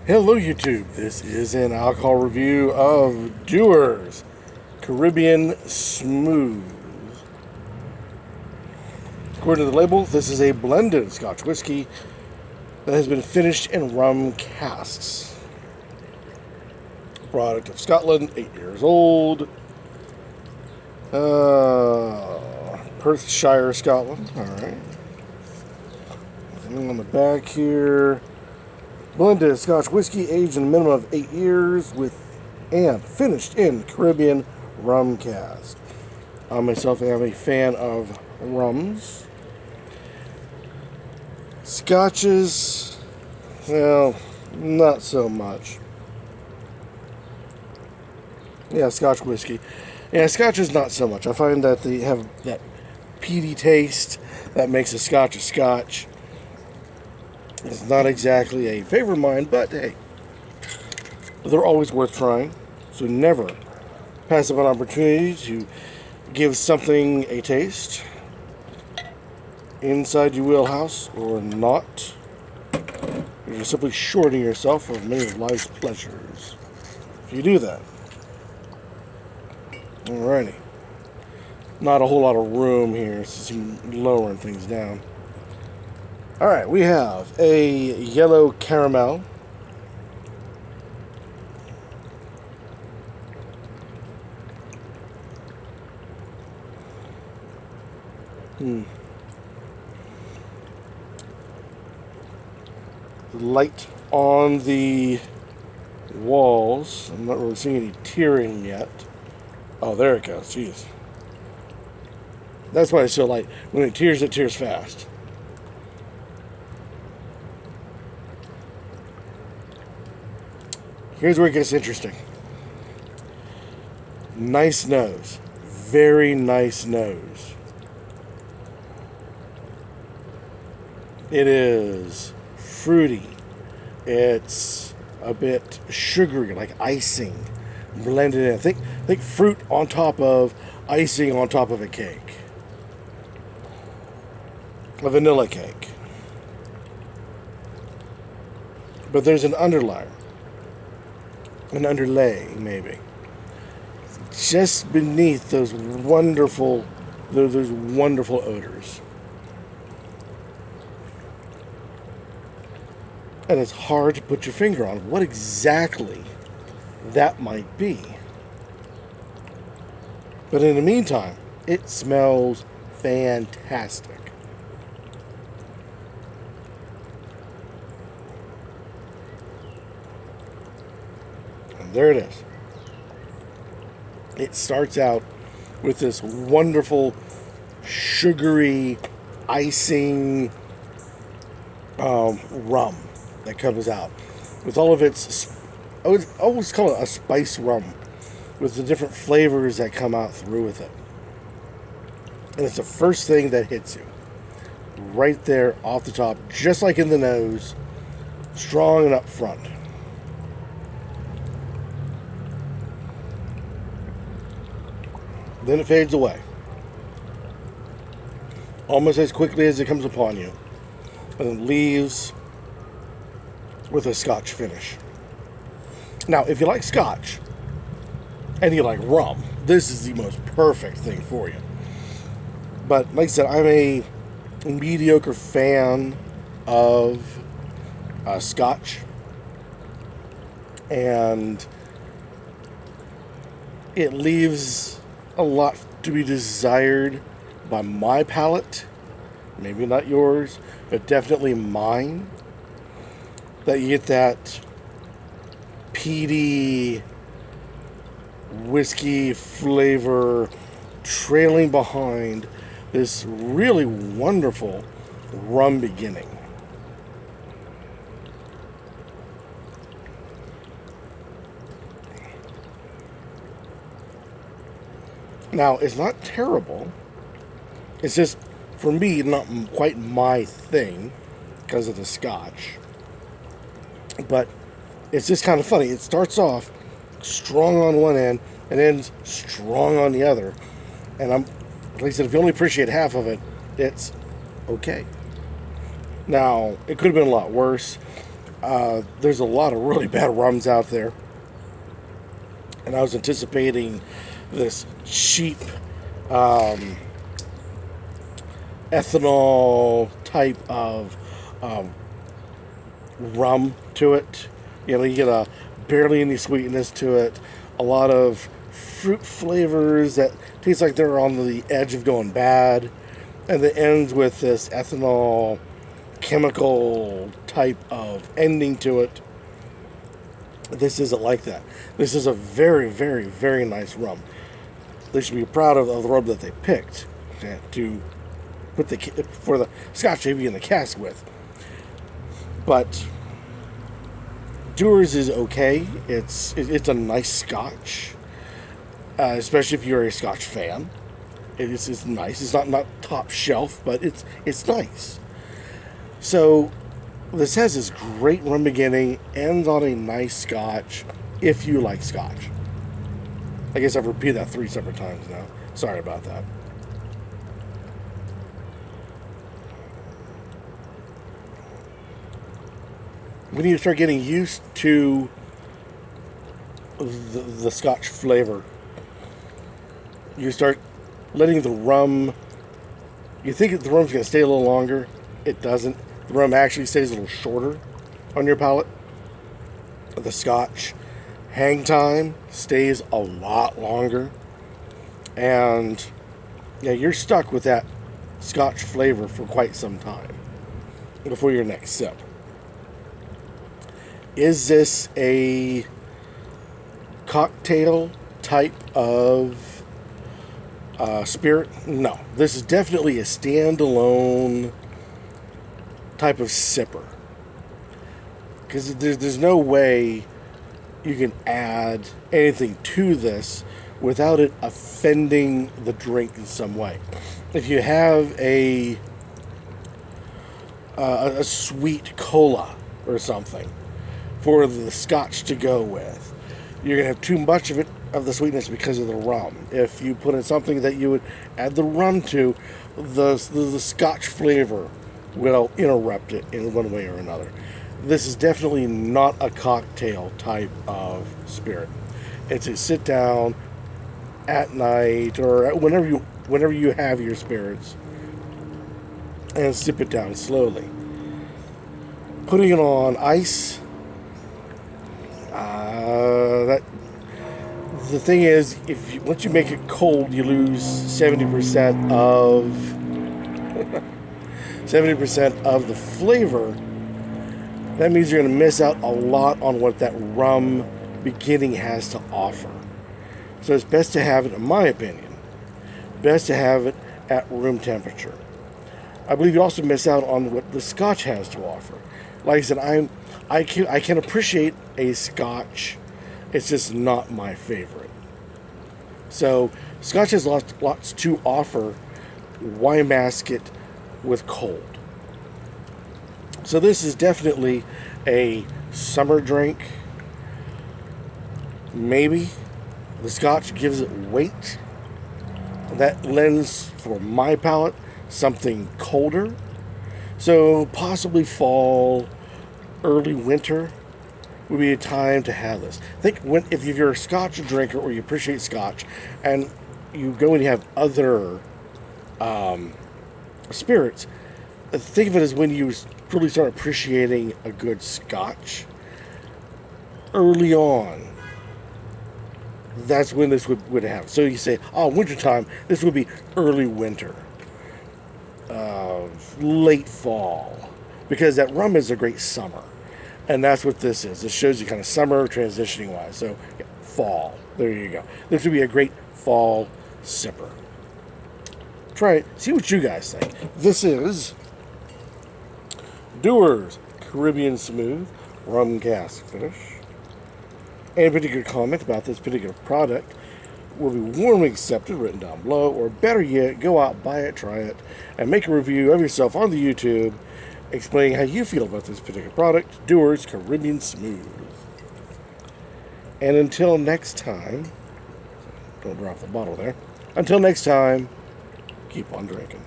Hello YouTube, this is an alcohol review of Dewar's Caribbean Smooth. According to the label, this is a blended Scotch whiskey that has been finished in rum casks. Product of Scotland, 8 years old. Perthshire, Scotland. Alright. On the back here. Blended Scotch whiskey aged in a minimum of 8 years and finished in Caribbean rum cask. I myself am a fan of rums. Scotches, well, not so much. Yeah, Scotch whiskey. Yeah, Scotch is not so much. I find that they have that peaty taste that makes a Scotch. It's not exactly a favorite of mine, but hey, they're always worth trying. So never pass up an opportunity to give something a taste. Inside your wheelhouse or not. You're simply shorting yourself of many of life's pleasures if you do that. Alrighty. Not a whole lot of room here, so I'm lowering things down. Alright, we have a yellow caramel. Light on the walls. I'm not really seeing any tearing yet. Oh, there it goes. Jeez. That's why it's so light. When it tears fast. Here's where it gets interesting. Nice nose. Very nice nose. It is fruity. It's a bit sugary, like icing blended in. Think fruit on top of icing on top of a cake. A vanilla cake. But there's an underlay, maybe, just beneath those wonderful odors. And it's hard to put your finger on what exactly that might be. But in the meantime, it smells fantastic. And there it is. It starts out with this wonderful, sugary, icing rum that comes out with all of its, I would always call it a spice rum, with the different flavors that come out through with it. And it's the first thing that hits you right there off the top, just like in the nose, strong and up front. Then it fades away almost as quickly as it comes upon you, and it leaves with a Scotch finish. Now, if you like Scotch and you like rum, this is the most perfect thing for you. But like I said, I'm a mediocre fan of Scotch, and it leaves a lot to be desired by my palate. Maybe not yours, but definitely mine. That you get that peaty whiskey flavor trailing behind this really wonderful rum beginning. Now, it's not terrible. It's just, for me, not quite my thing because of the Scotch. But it's just kind of funny. It starts off strong on one end and ends strong on the other. And like I said, if you only appreciate half of it, it's okay. Now, it could have been a lot worse. There's a lot of really bad rums out there. And I was anticipating this cheap ethanol type of rum to it. You know, you get a barely any sweetness to it. A lot of fruit flavors that taste like they're on the edge of going bad. And it ends with this ethanol chemical type of ending to it. This isn't like that. This is a very, very, very nice rum. They should be proud of the rum that they picked to put for the Scotch to be in the cask with. But Dewar's is okay. It's a nice Scotch, especially if you're a Scotch fan. It's nice. It's not top shelf, but it's nice. So this has this great rum beginning, ends on a nice Scotch, if you like Scotch. I guess I've repeated that 3 separate times now. Sorry about that. When you start getting used to the Scotch flavor, you start letting the rum... You think the rum's going to stay a little longer. It doesn't. The rum actually stays a little shorter on your palate. The Scotch hang time stays a lot longer. And yeah, you're stuck with that Scotch flavor for quite some time before your next sip. Is this a cocktail type of spirit? No. This is definitely a standalone type of sipper. Because there's no way you can add anything to this without it offending the drink in some way. If you have a sweet cola or something for the Scotch to go with, you're going to have too much of the sweetness because of the rum. If you put in something that you would add the rum to, the Scotch flavor will interrupt it in one way or another. This is definitely not a cocktail type of spirit. It's a sit down at night or whenever you have your spirits and sip it down slowly. Putting it on ice, the thing is, once you make it cold, you lose 70% of 70% of the flavor. That means you're going to miss out a lot on what that rum beginning has to offer. So it's best to have it, in my opinion, best to have it at room temperature. I believe you also miss out on what the Scotch has to offer. Like I said, I can appreciate a Scotch. It's just not my favorite. So Scotch has lots to offer. Why mask it with cold? So this is definitely a summer drink. Maybe the Scotch gives it weight. That lends, for my palate, something colder. So possibly fall, early winter would be a time to have this. If you're a Scotch drinker or you appreciate Scotch, and you go and you have other spirits, think of it as when you really start appreciating a good Scotch. Early on, that's when this would happen. So you say, wintertime, this would be early winter. Late fall. Because that rum is a great summer. And that's what this is. This shows you kind of summer transitioning wise. So, yeah, fall. There you go. This would be a great fall sipper. Try it. See what you guys think. This is Dewar's Caribbean Smooth Rum Cask Finish. Any particular comment about this particular product will be warmly accepted, written down below, or better yet, go out, buy it, try it, and make a review of yourself on the YouTube, explaining how you feel about this particular product, Dewar's Caribbean Smooth. And until next time, don't drop the bottle there. Until next time, keep on drinking.